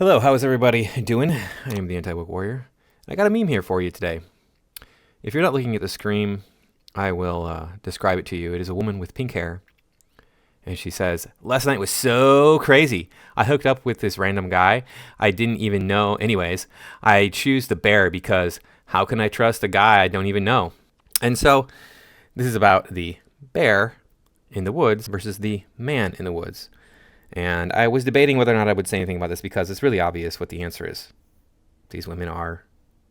Hello, how is everybody doing? I am the Anti-Woke Warrior. I got a meme here for you today. If you're not looking at the screen, I will describe it to you. It is a woman with pink hair, and she says, "Last night was so crazy. I hooked up with this random guy I didn't even know. Anyways, I choose the bear because how can I trust a guy I don't even know?" And so this is about the bear in the woods versus the man in the woods. And I was debating whether or not I would say anything about this because it's really obvious what the answer is. These women are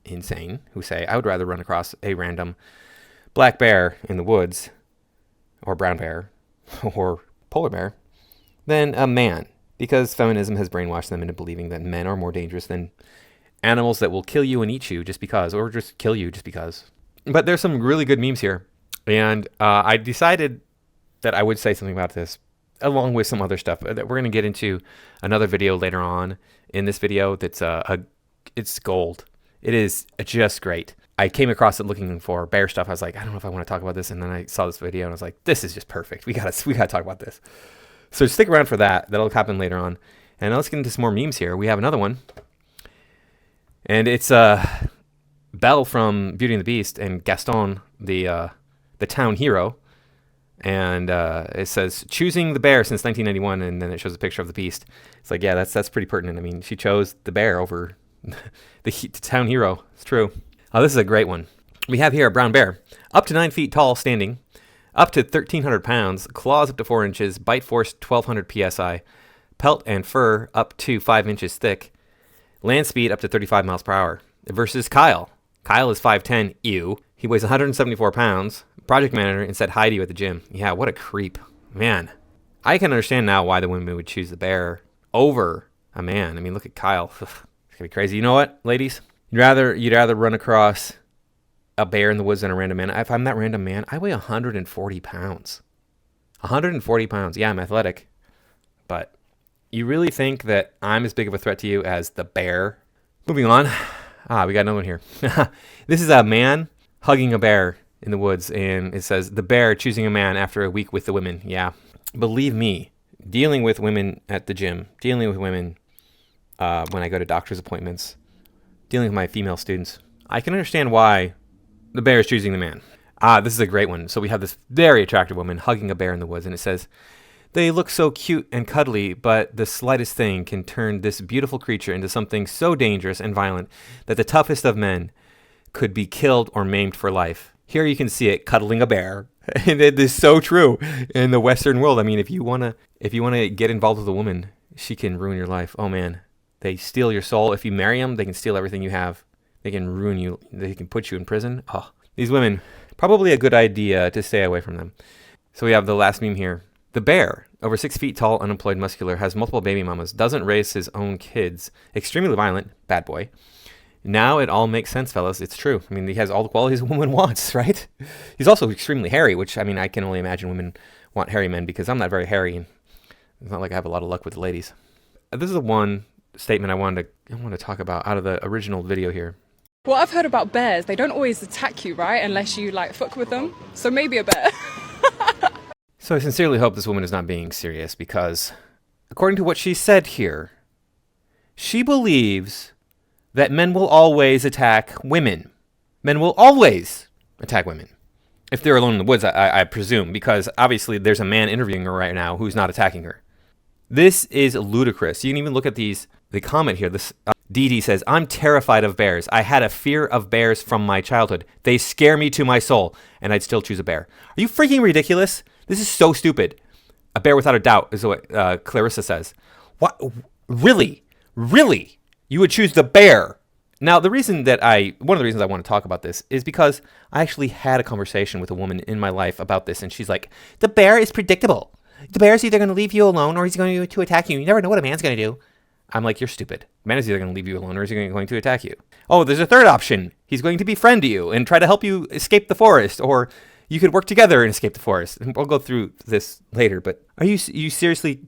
insane who say, I would rather run across a random black bear in the woods, or brown bear, or polar bear, than a man, because feminism has brainwashed them into believing that men are more dangerous than animals that will kill you and eat you just because, or just kill you just because. But there's some really good memes here, and I decided that I would say something about this along with some other stuff that we're going to get into another video later on in this video. That's it's gold. It is just great. I came across it looking for bear stuff. I was like, I don't know if I want to talk about this. And then I saw this video and I was like, this is just perfect. We gotta talk about this. So stick around for that. That'll happen later on. And let's get into some more memes here. We have another one. And it's Belle from Beauty and the Beast and Gaston, the town hero. And it says, choosing the bear since 1991, and then it shows a picture of the beast. It's like, yeah, that's pretty pertinent. I mean, she chose the bear over the town hero. It's true. Oh, this is a great one. We have here a brown bear, up to 9 feet tall, standing, up to 1,300 pounds, claws up to 4 inches, bite force 1,200 psi, pelt and fur up to 5 inches thick, land speed up to 35 miles per hour. Versus Kyle. Kyle is 5'10", ew. He weighs 174 pounds. Project manager, and said hi to you at the gym. Yeah, what a creep. Man, I can understand now why the women would choose the bear over a man. I mean, look at Kyle. It's gonna be crazy. You know what, ladies? You'd rather run across a bear in the woods than a random man. If I'm that random man, I weigh 140 pounds. 140 pounds. Yeah, I'm athletic. But you really think that I'm as big of a threat to you as the bear? Moving on. We got another one here. This is a man hugging a bear in the woods, and it says, the bear choosing a man after a week with the women. Yeah, believe me, dealing with women at the gym, dealing with women when I go to doctor's appointments, dealing with my female students, I can understand why the bear is choosing the man. This is a great one. So we have this very attractive woman hugging a bear in the woods, and it says, they look so cute and cuddly, but the slightest thing can turn this beautiful creature into something so dangerous and violent that the toughest of men could be killed or maimed for life. Here you can see it cuddling a bear, and it is so true in the Western world. I mean, if you wanna get involved with a woman, she can ruin your life. Oh man, they steal your soul. If you marry them, they can steal everything you have. They can ruin you. They can put you in prison. Oh, these women, probably a good idea to stay away from them. So we have the last meme here. The bear, over 6 feet tall, unemployed, muscular, has multiple baby mamas, doesn't raise his own kids, extremely violent, bad boy. Now it all makes sense, fellas. It's true. I mean, he has all the qualities a woman wants, right? He's also extremely hairy, which, I mean, I can only imagine women want hairy men because I'm not very hairy, and it's not like I have a lot of luck with the ladies. This is the one statement I want to talk about out of the original video here. Well, I've heard about bears. They don't always attack you, right? Unless you, fuck with them. So maybe a bear. So I sincerely hope this woman is not being serious because, according to what she said here, she believes that men will always attack women. Men will always attack women. If they're alone in the woods, I presume, because obviously there's a man interviewing her right now who's not attacking her. This is ludicrous. You can even look at the comment here. This Dee Dee says, I'm terrified of bears. I had a fear of bears from my childhood. They scare me to my soul, and I'd still choose a bear. Are you freaking ridiculous? This is so stupid. A bear without a doubt is what Clarissa says. What? Really? Really? You would choose the bear. Now, one of the reasons I want to talk about this is because I actually had a conversation with a woman in my life about this, and she's like, the bear is predictable. The bear is either going to leave you alone or he's going to attack you. You never know what a man's going to do. I'm like, you're stupid. A man is either going to leave you alone or he's going to attack you. Oh, there's a third option. He's going to befriend you and try to help you escape the forest, or you could work together and escape the forest. And we'll go through this later, but are you seriously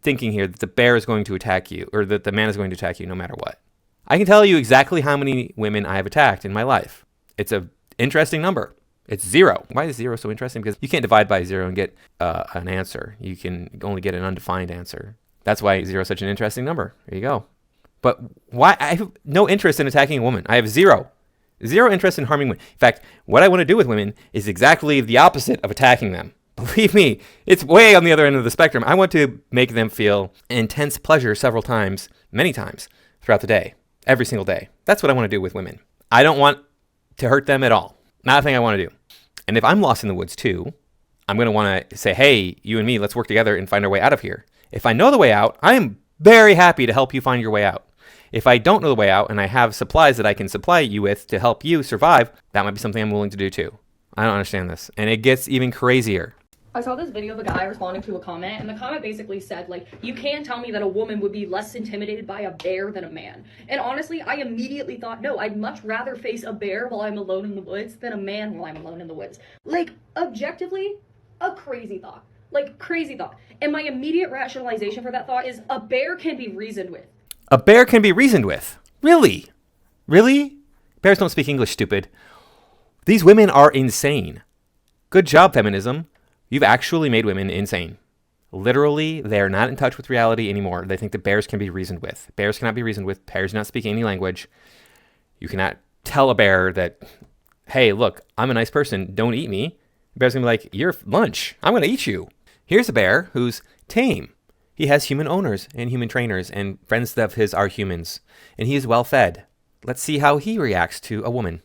thinking here that the bear is going to attack you, or that the man is going to attack you no matter what? I can tell you exactly how many women I have attacked in my life. It's an interesting number. It's 0. Why is 0 so interesting? Because you can't divide by 0 and get an answer. You can only get an undefined answer. That's why 0 is such an interesting number. There you go. But why? I have no interest in attacking a woman. I have zero interest in harming women. In fact, what I want to do with women is exactly the opposite of attacking them. Believe me, it's way on the other end of the spectrum. I want to make them feel intense pleasure several times, many times throughout the day, every single day. That's what I want to do with women. I don't want to hurt them at all. Not a thing I want to do. And if I'm lost in the woods too, I'm going to want to say, hey, you and me, let's work together and find our way out of here. If I know the way out, I am very happy to help you find your way out. If I don't know the way out and I have supplies that I can supply you with to help you survive, that might be something I'm willing to do too. I don't understand this. And it gets even crazier. I saw this video of a guy responding to a comment, and the comment basically said, like, you can't tell me that a woman would be less intimidated by a bear than a man. And honestly, I immediately thought, no, I'd much rather face a bear while I'm alone in the woods than a man while I'm alone in the woods. Like, objectively, a crazy thought. Like, crazy thought. And my immediate rationalization for that thought is a bear can be reasoned with. A bear can be reasoned with? Really? Really? Bears don't speak English, stupid. These women are insane. Good job, feminism. You've actually made women insane. Literally, they are not in touch with reality anymore. They think that bears can be reasoned with. Bears cannot be reasoned with. Bears do not speak any language. You cannot tell a bear that, hey, look, I'm a nice person. Don't eat me. The bear's going to be like, you're lunch. I'm going to eat you. Here's a bear who's tame. He has human owners and human trainers, and friends of his are humans. And he is well fed. Let's see how he reacts to a woman.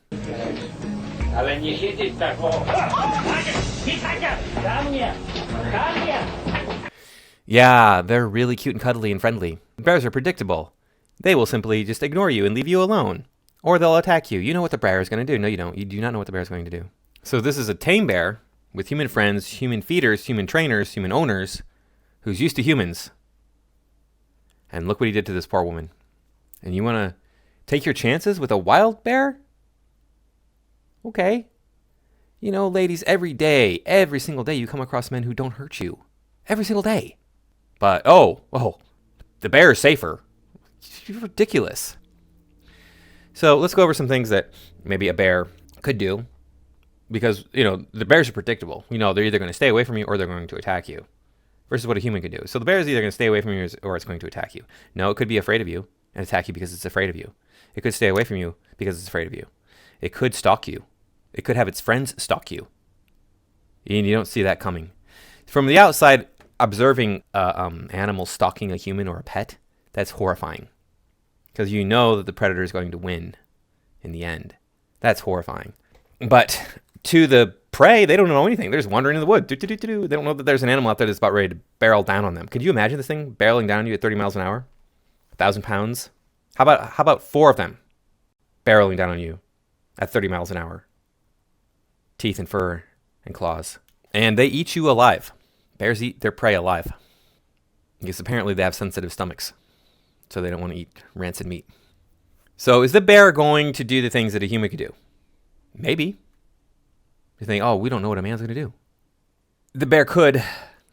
Yeah, they're really cute and cuddly and friendly. Bears are predictable. They will simply just ignore you and leave you alone. Or they'll attack you. You know what the bear is going to do. No, you don't. You do not know what the bear is going to do. So this is a tame bear with human friends, human feeders, human trainers, human owners, who's used to humans. And look what he did to this poor woman. And you want to take your chances with a wild bear? Okay. You know, ladies, every single day, you come across men who don't hurt you. Every single day. But, the bear is safer. You're ridiculous. So let's go over some things that maybe a bear could do. Because, the bears are predictable. They're either going to stay away from you or they're going to attack you. Versus what a human could do. So the bear is either going to stay away from you or it's going to attack you. No, it could be afraid of you and attack you because it's afraid of you. It could stay away from you because it's afraid of you. It could stalk you. It could have its friends stalk you. And you don't see that coming. From the outside, observing animals stalking a human or a pet, that's horrifying. Because you know that the predator is going to win in the end. That's horrifying. But to the prey, they don't know anything. They're just wandering in the wood. They don't know that there's an animal out there that's about ready to barrel down on them. Could you imagine this thing barreling down on you at 30 miles an hour? 1,000 pounds? How about 4 of them barreling down on you at 30 miles an hour? Teeth and fur and claws. And they eat you alive. Bears eat their prey alive. Because apparently they have sensitive stomachs. So they don't want to eat rancid meat. So is the bear going to do the things that a human could do? Maybe. You think, we don't know what a man's going to do. The bear could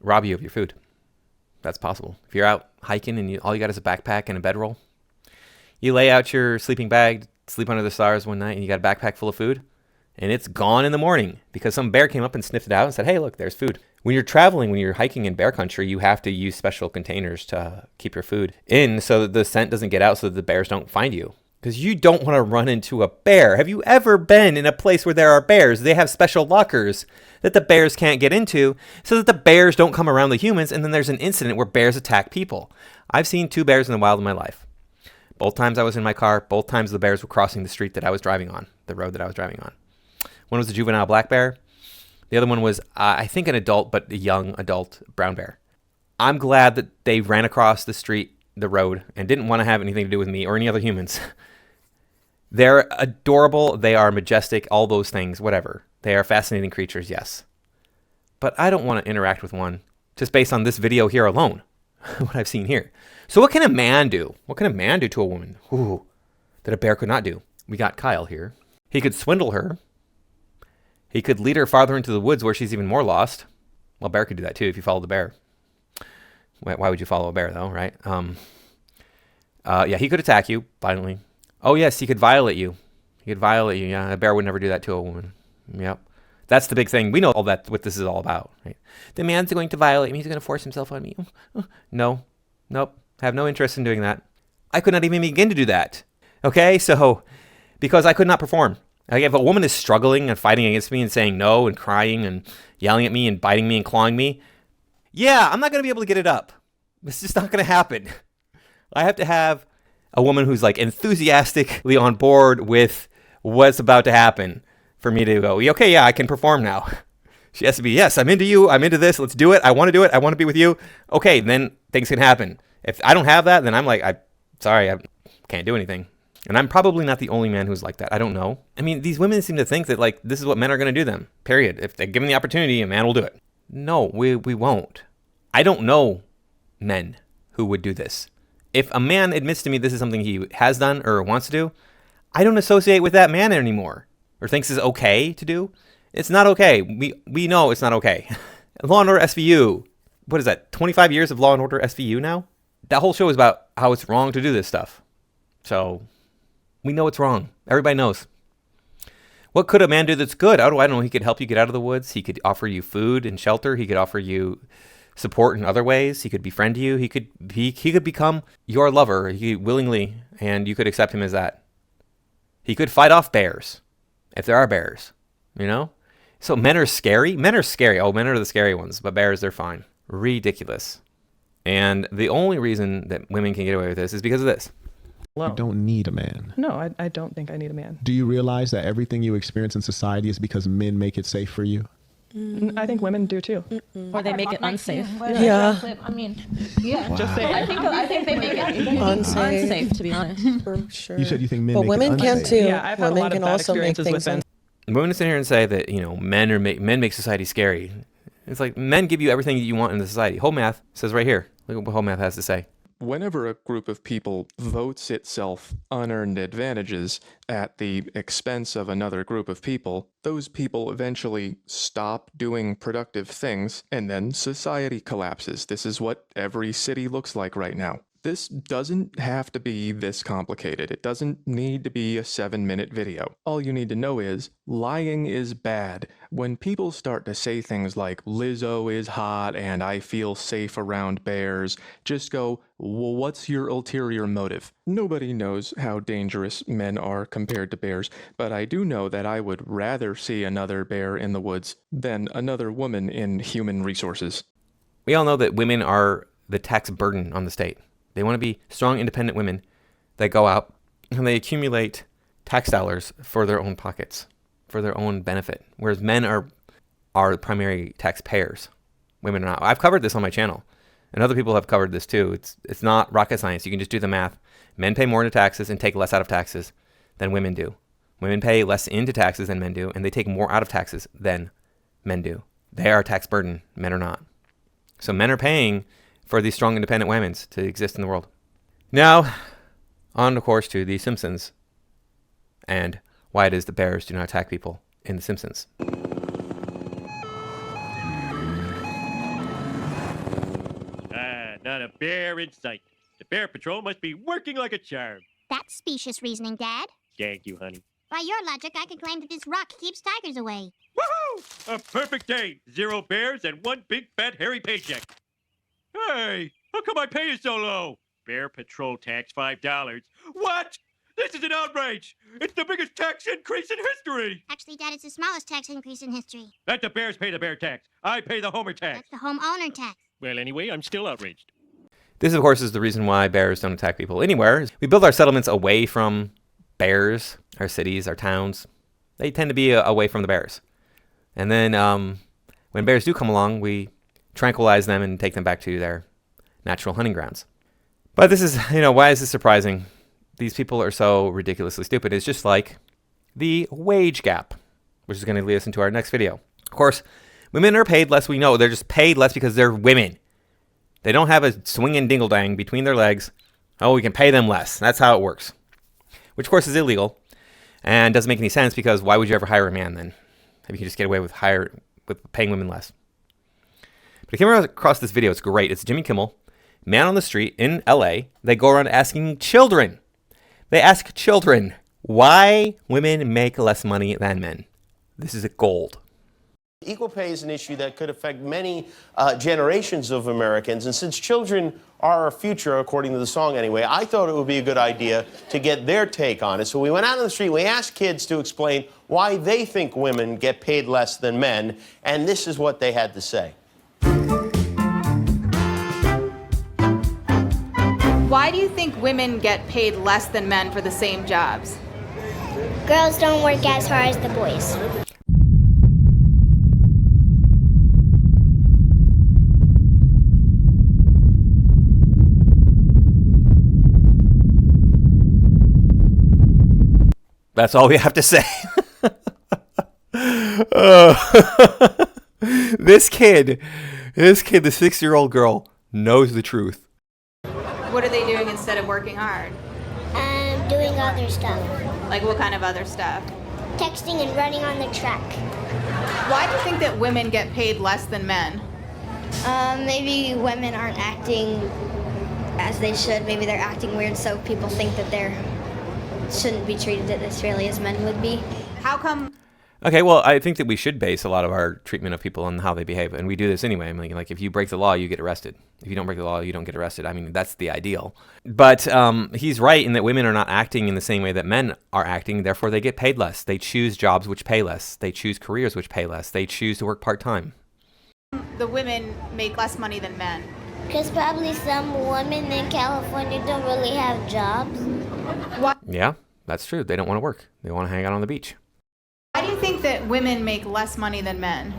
rob you of your food. That's possible. If you're out hiking and all you got is a backpack and a bedroll, you lay out your sleeping bag, sleep under the stars one night, and you got a backpack full of food, and it's gone in the morning because some bear came up and sniffed it out and said, hey, look, there's food. When you're traveling, when you're hiking in bear country, you have to use special containers to keep your food in so that the scent doesn't get out so that the bears don't find you. Because you don't want to run into a bear. Have you ever been in a place where there are bears? They have special lockers that the bears can't get into so that the bears don't come around the humans, and then there's an incident where bears attack people. I've seen 2 bears in the wild in my life. Both times I was in my car. Both times the bears were crossing the street that I was driving on, the road that I was driving on. One was a juvenile black bear. The other one was, I think, an adult, but a young adult brown bear. I'm glad that they ran across the street, the road, and didn't want to have anything to do with me or any other humans. They're adorable. They are majestic. All those things, whatever. They are fascinating creatures, yes. But I don't want to interact with one just based on this video here alone, what I've seen here. So what can a man do? What can a man do to a woman? Ooh, that a bear could not do. We got Kyle here. He could swindle her. He could lead her farther into the woods where she's even more lost. Well, a bear could do that too if you follow the bear. Why would you follow a bear though, right? Yeah, he could attack you violently. Oh yes, he could violate you. He could violate you. Yeah, a bear would never do that to a woman. Yep. That's the big thing. We know all that, what this is all about. Right? The man's going to violate me. He's going to force himself on me. No. Nope. Have no interest in doing that. I could not even begin to do that. Okay, so because I could not perform. Like if a woman is struggling and fighting against me and saying no and crying and yelling at me and biting me and clawing me, yeah, I'm not going to be able to get it up. It's just not going to happen. I have to have a woman who's like enthusiastically on board with what's about to happen for me to go, okay, yeah, I can perform now. She has to be, yes, I'm into you. I'm into this. Let's do it. I want to do it. I want to be with you. Okay, then things can happen. If I don't have that, then I'm like, sorry, I can't do anything. And I'm probably not the only man who's like that. I don't know. I mean, these women seem to think that like this is what men are going to do them, period. If they're given the opportunity, a man will do it. No, we won't. I don't know men who would do this. If a man admits to me this is something he has done or wants to do, I don't associate with that man anymore or thinks is okay to do. It's not okay. We know it's not okay. Law and Order SVU. What is that? 25 years of Law and Order SVU now? That whole show is about how it's wrong to do this stuff. So we know it's wrong. Everybody knows. What could a man do that's good? I don't know. He could help you get out of the woods. He could offer you food and shelter. He could offer you support in other ways. He could befriend you. He could become your lover willingly, and you could accept him as that. He could fight off bears, if there are bears, you know? So men are scary? Men are scary. Oh, men are the scary ones, but bears, they're fine. Ridiculous. And the only reason that women can get away with this is because of this. You don't need a man. No, I don't think I need a man. Do you realize that everything you experience in society is because men make it safe for you? I think women do too. Or they make it unsafe. Yeah. I mean, yeah. Wow. Just saying. I think they make it unsafe, to be honest. For sure. You said you think men But make women it can unsafe. too. Yeah, I've had a Women lot of can bad also make experiences with things men. Women sit here and say that, men make society scary. It's like men give you everything that you want in the society. Whole math says right here. Look at what whole math has to say. Whenever a group of people votes itself unearned advantages at the expense of another group of people, those people eventually stop doing productive things, and then society collapses. This is what every city looks like right now. This doesn't have to be this complicated. It doesn't need to be a 7-minute video. All you need to know is lying is bad. When people start to say things like Lizzo is hot and I feel safe around bears, just go, well, what's your ulterior motive? Nobody knows how dangerous men are compared to bears, but I do know that I would rather see another bear in the woods than another woman in human resources. We all know that women are the tax burden on the state. They want to be strong, independent women that go out and they accumulate tax dollars for their own pockets, for their own benefit, whereas men are the primary taxpayers. Women are not. I've covered this on my channel, and other people have covered this too. It's not rocket science. You can just do the math. Men pay more into taxes and take less out of taxes than women do. Women pay less into taxes than men do, and they take more out of taxes than men do. They are a tax burden. Men are not. So men are paying for these strong, independent women to exist in the world. Now, on of course to The Simpsons and why it is the bears do not attack people in The Simpsons. Not a bear in sight. The Bear Patrol must be working like a charm. That's specious reasoning, Dad. Thank you, honey. By your logic, I could claim that this rock keeps tigers away. Woohoo! A perfect day. 0 bears and 1 big fat hairy paycheck. Hey, how come my pay is so low? Bear Patrol tax $5. What? This is an outrage! It's the biggest tax increase in history! Actually, Dad, it's the smallest tax increase in history. Let the bears pay the bear tax. I pay the homer tax. That's the homeowner tax. Well, anyway, I'm still outraged. This, of course, is the reason why bears don't attack people anywhere. We build our settlements away from bears, our cities, our towns. They tend to be away from the bears. And then when bears do come along, we tranquilize them and take them back to their natural hunting grounds. But this is, why is this surprising? These people are so ridiculously stupid. It's just like the wage gap, which is going to lead us into our next video. Of course, women are paid less. We know they're just paid less because they're women. They don't have a swinging dingle-dang between their legs. Oh, we can pay them less. That's how it works. Which, of course, is illegal and doesn't make any sense because why would you ever hire a man then? If you can just get away with paying women less. But I came across this video. It's great. It's Jimmy Kimmel, man on the street in LA. They go around asking children. They ask children why women make less money than men. This is gold. Equal pay is an issue that could affect many generations of Americans, and since children are our future, according to the song anyway, I thought it would be a good idea to get their take on it. So we went out on the street, we asked kids to explain why they think women get paid less than men, and this is what they had to say. Why do you think women get paid less than men for the same jobs? Girls don't work as hard as the boys. That's all we have to say. This kid, the 6-year-old girl, knows the truth. What are they doing instead of working hard? Doing other stuff. Like what kind of other stuff? Texting and running on the track. Why do you think that women get paid less than men? Maybe women aren't acting as they should. Maybe they're acting weird, so people think that they shouldn't be treated as fairly as men would be. How come? Okay, well, I think that we should base a lot of our treatment of people on how they behave, and we do this anyway. I mean, like if you break the law, you get arrested. If you don't break the law, you don't get arrested. I mean, that's the ideal. But he's right in that women are not acting in the same way that men are acting. Therefore, they get paid less. They choose jobs which pay less. They choose careers which pay less. They choose to work part-time. The women make less money than men. Because probably some women in California don't really have jobs. Why? Yeah, that's true. They don't want to work. They want to hang out on the beach. Why do you think that women make less money than men?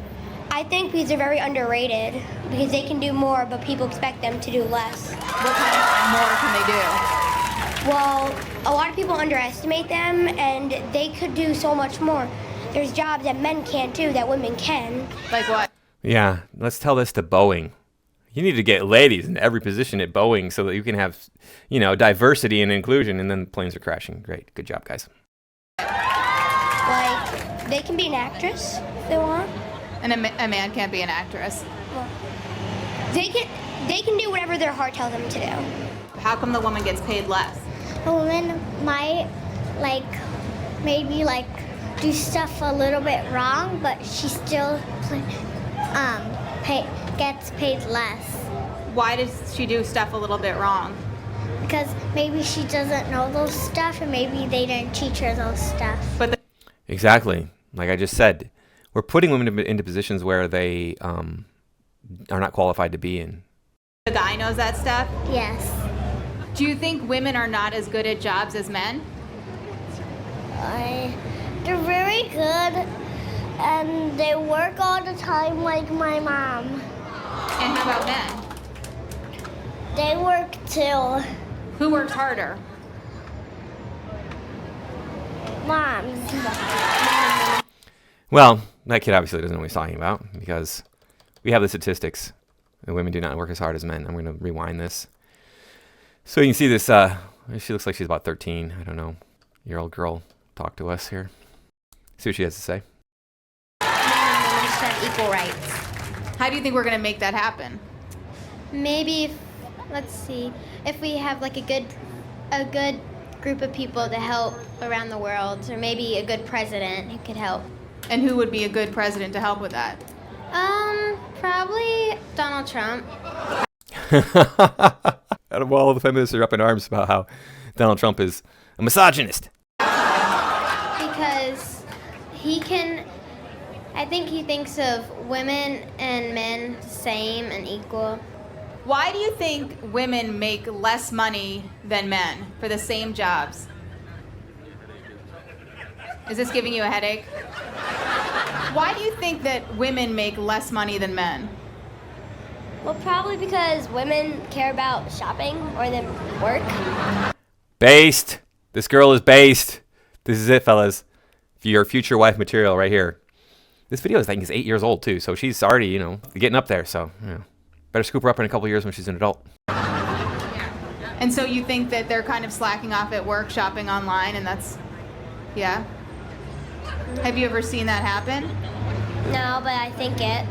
I think because they're very underrated, because they can do more, but people expect them to do less. What kind of more can they do? Well, a lot of people underestimate them, and they could do so much more. There's jobs that men can't do that women can. Like what? Yeah, let's tell this to Boeing. You need to get ladies in every position at Boeing so that you can have, diversity and inclusion, and then planes are crashing. Great. Good job, guys. Like, they can be an actress if they want. And a man can't be an actress. Well, they can do whatever their heart tells them to do. How come the woman gets paid less? A woman might, maybe do stuff a little bit wrong, but she still gets paid less. Why does she do stuff a little bit wrong? Because maybe she doesn't know those stuff, and maybe they didn't teach her those stuff. But Exactly. Like I just said, we're putting women into positions where they are not qualified to be in. the guy knows that stuff? Yes. Do you think women are not as good at jobs as men? They're very good, and they work all the time like my mom. And how about men? They work too. Who works harder? Moms. Well, that kid obviously doesn't know what he's talking about because we have the statistics. And women do not work as hard as men. I'm going to rewind this. So you can see this. She looks like she's about 13. I don't know. Year-old girl talk to us here. See what she has to say. Men and women should have equal rights. How do you think we're going to make that happen? Maybe, if we have like a good group of people to help around the world, or maybe a good president who could help. And who would be a good president to help with that? Probably Donald Trump. Well, the feminists are up in arms about how Donald Trump is a misogynist. Because I think he thinks of women and men the same and equal. Why do you think women make less money than men for the same jobs? Is this giving you a headache? Why do you think that women make less money than men? Well, probably because women care about shopping more than work. Based. This girl is based. This is it, fellas. Your future wife material right here. This video, I think, is 8 years old, too. So she's already, getting up there. So, better scoop her up in a couple years when she's an adult. And so you think that they're kind of slacking off at work, shopping online, and that's, yeah? Have you ever seen that happen? No, but I think it.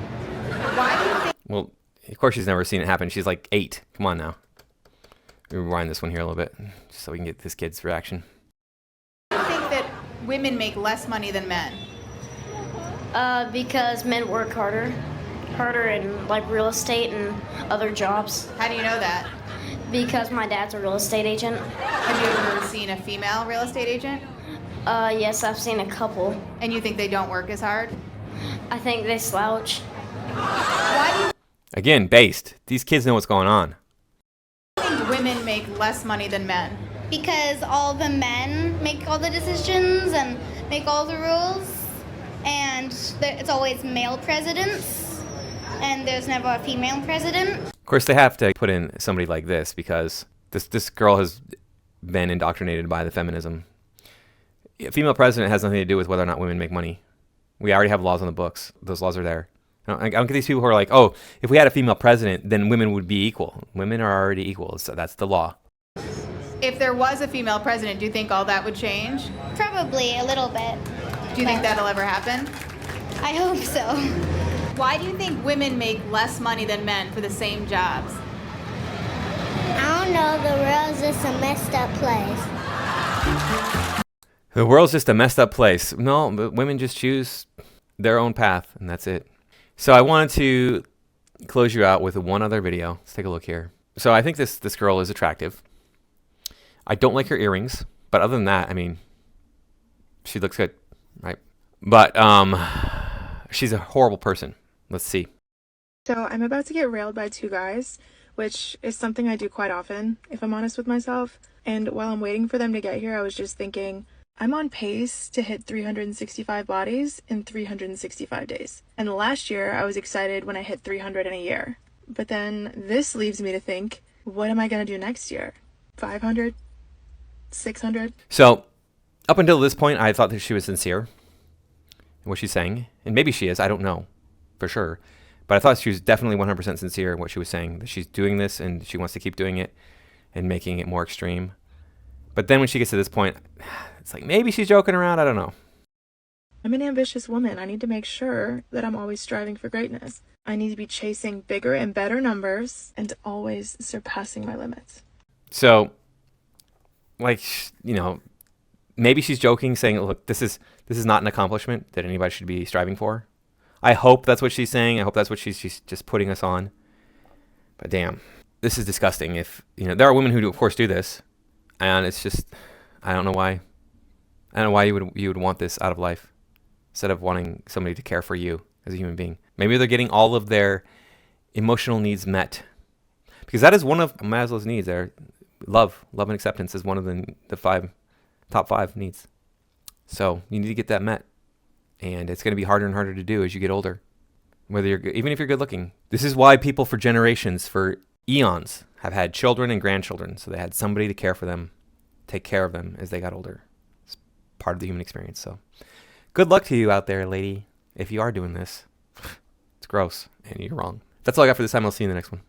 Why do you think? Well, of course she's never seen it happen. She's like 8. Come on now. Let me rewind this one here a little bit just so we can get this kid's reaction. Why do you think that women make less money than men? Because men work harder in like real estate and other jobs. How do you know that? Because my dad's a real estate agent. Have you ever seen a female real estate agent? Yes, I've seen a couple. And you think they don't work as hard? I think they slouch. Why do you Again, based. These kids know what's going on. think women make less money than men? Because all the men make all the decisions and make all the rules, and it's always male presidents, and there's never a female president. Of course, they have to put in somebody like this because this girl has been indoctrinated by the feminism. A female president has nothing to do with whether or not women make money. We already have laws on the books. Those laws are there. I don't get these people who are like, oh, if we had a female president, then women would be equal. Women are already equal, so that's the law. If there was a female president, do you think all that would change? Probably a little bit. Do you think that'll ever happen? I hope so. Why do you think women make less money than men for the same jobs? I don't know, the world's just a messed up place. The world's just a messed up place. No, but women just choose their own path, and that's it. So I wanted to close you out with one other video. Let's take a look here. So I think this girl is attractive. I don't like her earrings, but other than that, I mean, she looks good, right? But she's a horrible person. Let's see. So I'm about to get railed by two guys, which is something I do quite often, if I'm honest with myself. And while I'm waiting for them to get here, I was just thinking, I'm on pace to hit 365 bodies in 365 days. And last year, I was excited when I hit 300 in a year. But then this leaves me to think, what am I going to do next year? 500? 600? So up until this point, I thought that she was sincere in what she's saying. And maybe she is. I don't know for sure. But I thought she was definitely 100% sincere in what she was saying, that she's doing this and she wants to keep doing it and making it more extreme. But then when she gets to this point, it's like maybe she's joking around. I don't know. I'm an ambitious woman. I need to make sure that I'm always striving for greatness. I need to be chasing bigger and better numbers and always surpassing my limits. So, like, you know, maybe she's joking, saying, look, this is not an accomplishment that anybody should be striving for. I hope that's what she's saying. I hope that's what she's just putting us on. But damn, this is disgusting. If, you know, there are women who do, of course, do this. And it's just, I don't know why. I don't know why you would want this out of life instead of wanting somebody to care for you as a human being. Maybe they're getting all of their emotional needs met, because that is one of Maslow's needs. There, love and acceptance is one of the top five needs. So you need to get that met, and it's going to be harder and harder to do as you get older. Even if you're good looking. This is why people for generations, for eons, have had children and grandchildren, so they had somebody to care for them, take care of them as they got older. It's part of the human experience. So good luck to you out there, lady, if you are doing this. It's gross, and you're wrong. That's all I got for this time. I'll see you in the next one.